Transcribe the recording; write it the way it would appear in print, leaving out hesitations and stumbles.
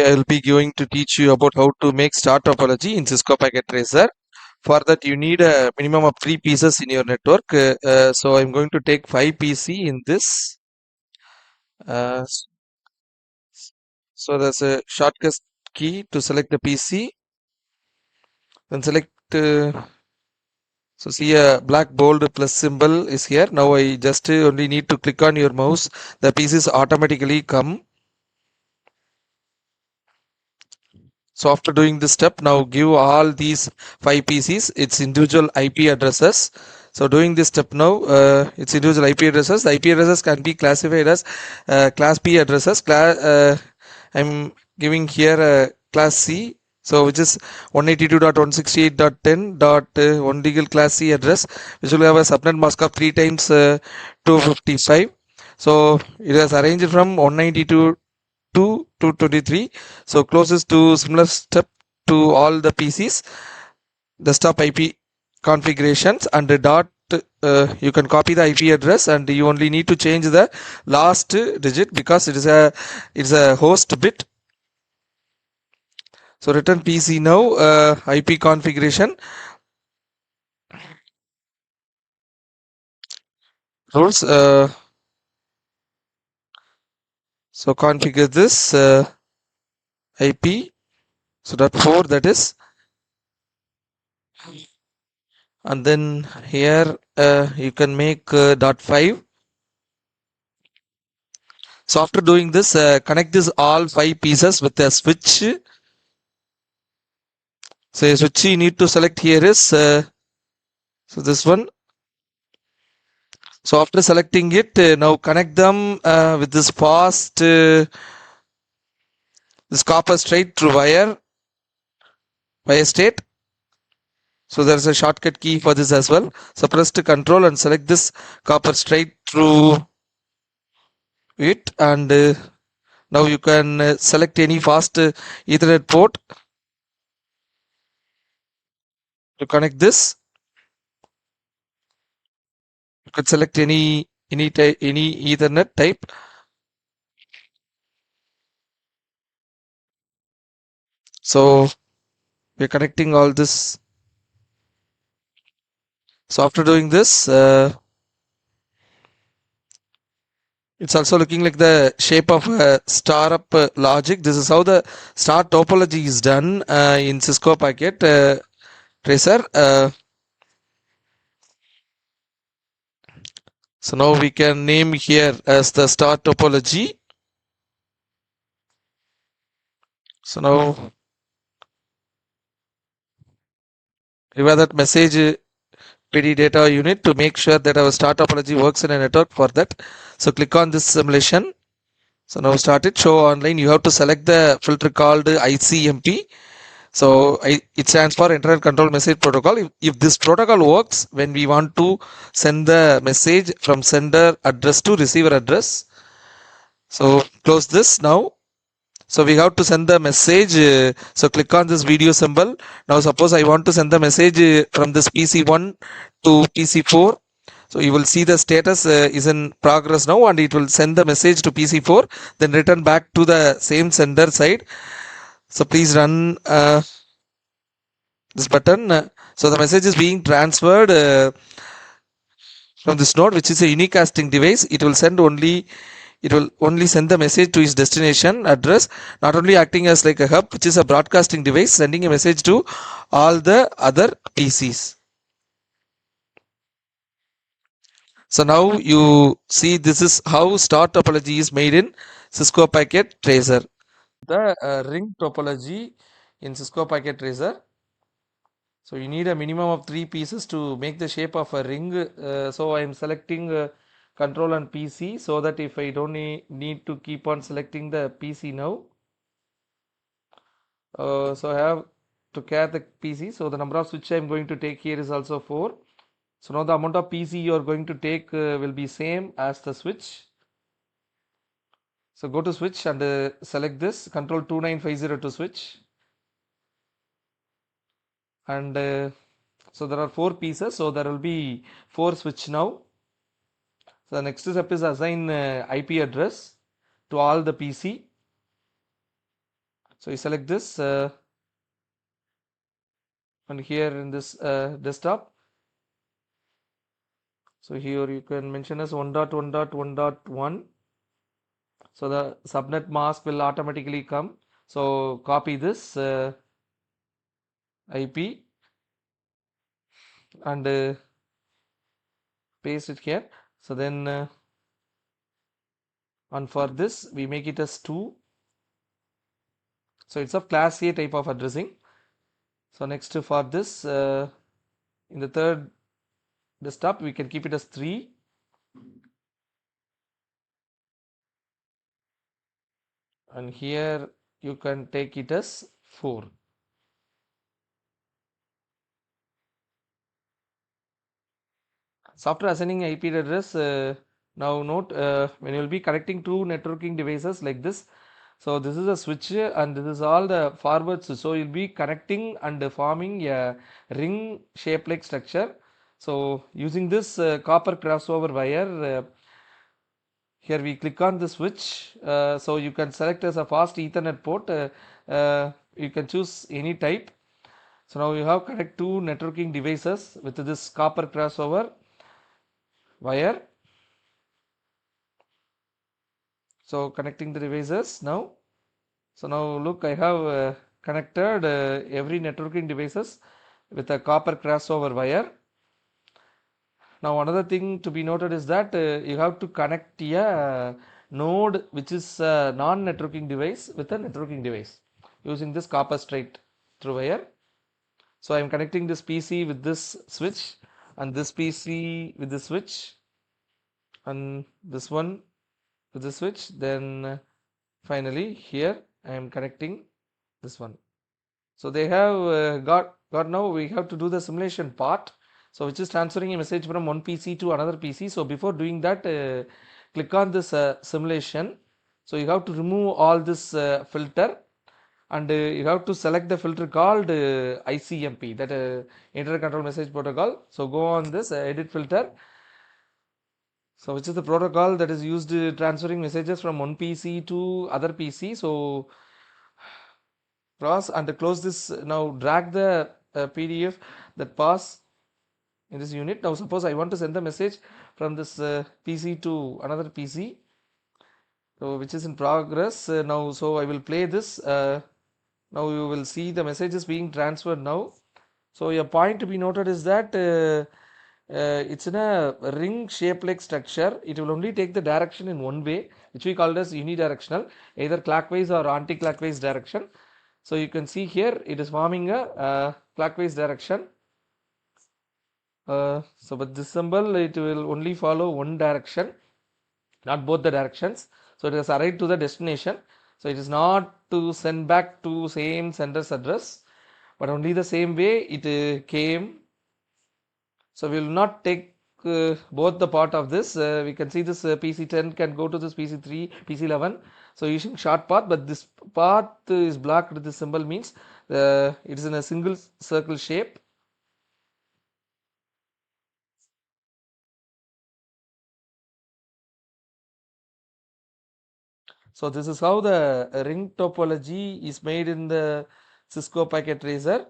I'll be going to teach you about how to make star topology in Cisco Packet Tracer. For that, you need a minimum of 3 pieces in your network. So I'm going to take 5 PC in this. Uh, s- so there's a shortcut key to select the PC. Then select. So see a black bold plus symbol is here. Now I just only need to click on your mouse. The pieces automatically come. So after doing this step, now give all these 5 PCs its individual IP addresses. So doing this step now, its individual IP addresses. The IP addresses can be classified as class B addresses. I'm giving here class C. So which is 192.168.10.1 legal class C address, which will have a subnet mask of 3 times 255. So it is arranged from 192 to 223. So closest to similar step to all the PCs, desktop IP configurations, and the dot. You can copy the IP address, and you only need to change the last digit because it's a host bit. So return PC now. IP configuration rules. So configure this IP. So .4, that is, and then here you can make .5. So after doing this, connect this all 5 pieces with a switch. So a switch you need to select here is so this one. So after selecting it, now connect them with this fast this copper straight through wire state. So there's a shortcut key for this as well. So press to control and select this copper straight through it, and now you can select any fast Ethernet port to connect this. You can select any Ethernet type. So we're connecting all this. So after doing this, it's also looking like the shape of a star up logic. This is how the star topology is done in Cisco Packet Tracer. So now we can name here as the star topology. So now we have that message PD data unit to make sure that our star topology works in a network. For that, so click on this simulation. So now start it, show online. You have to select the filter called ICMP. So it stands for Internet Control Message Protocol. If this protocol works when we want to send the message from sender address to receiver address. So close this now. So we have to send the message. So click on this video symbol. Now suppose I want to send the message from this PC1 to PC4. So you will see the status is in progress now, and it will send the message to PC4, then return back to the same sender side. So please run this button. So the message is being transferred from this node, which is a unique casting device. It will only send the message to its destination address, not only acting as like a hub, which is a broadcasting device, sending a message to all the other PCs. So now you see this is how star topology is made in Cisco Packet Tracer. The ring topology in Cisco Packet Tracer. So you need a minimum of 3 pieces to make the shape of a ring. So I am selecting control and PC, so that if I don't need to keep on selecting the PC now. So I have to care the PC. So the number of switch I'm going to take here is also 4. So now the amount of PC you are going to take will be same as the switch. So go to switch and select this control 2950 to switch. And so there are 4 pieces. So there will be 4 switch now. So the next step is assign IP address to all the PC. So you select this and here in this desktop, so here you can mention as 1.1.1.1. so the subnet mask will automatically come. So copy this IP and paste it here. So then and for this we make it as 2. So it's of class A type of addressing. So next for this in the third desktop we can keep it as 3. And here you can take it as 4. So after assigning IP address, now note when you will be connecting two networking devices like this. So this is a switch and this is all the forwards. So you'll be connecting and forming a ring shape like structure. So using this copper crossover wire, here we click on the switch. So you can select as a fast Ethernet port. You can choose any type. So now you have connect two networking devices with this copper crossover wire. So connecting the devices now. So now look, I have connected every networking devices with a copper crossover wire. Now another thing to be noted is that you have to connect a node which is a non-networking device with a networking device using this copper straight through wire. So I am connecting this PC with this switch and this PC with this switch and this one with the switch. Then finally here I am connecting this one. So they have got now we have to do the simulation part. So which is transferring a message from one PC to another PC. So before doing that, click on this simulation. So you have to remove all this filter and you have to select the filter called ICMP, that Internet Control Message Protocol. So go on this edit filter. So which is the protocol that is used transferring messages from one PC to other PC. So cross and close this. Now drag the PDF that pass in this unit. Now suppose I want to send the message from this PC to another PC, so which is in progress now. So I will play this. Now you will see the message is being transferred now. So a point to be noted is that it's in a ring shape like structure. It will only take the direction in one way, which we call as unidirectional, either clockwise or anti-clockwise direction. So you can see here it is forming a clockwise direction. So but this symbol it will only follow one direction, not both the directions. So it has arrived to the destination. So it is not to send back to same sender's address, but only the same way it came. So we will not take both the part of this. We can see this PC10 can go to this PC3, PC11. So using short path, but this path is blocked. This symbol means it is in a single circle shape. So this is how the ring topology is made in the Cisco Packet Tracer.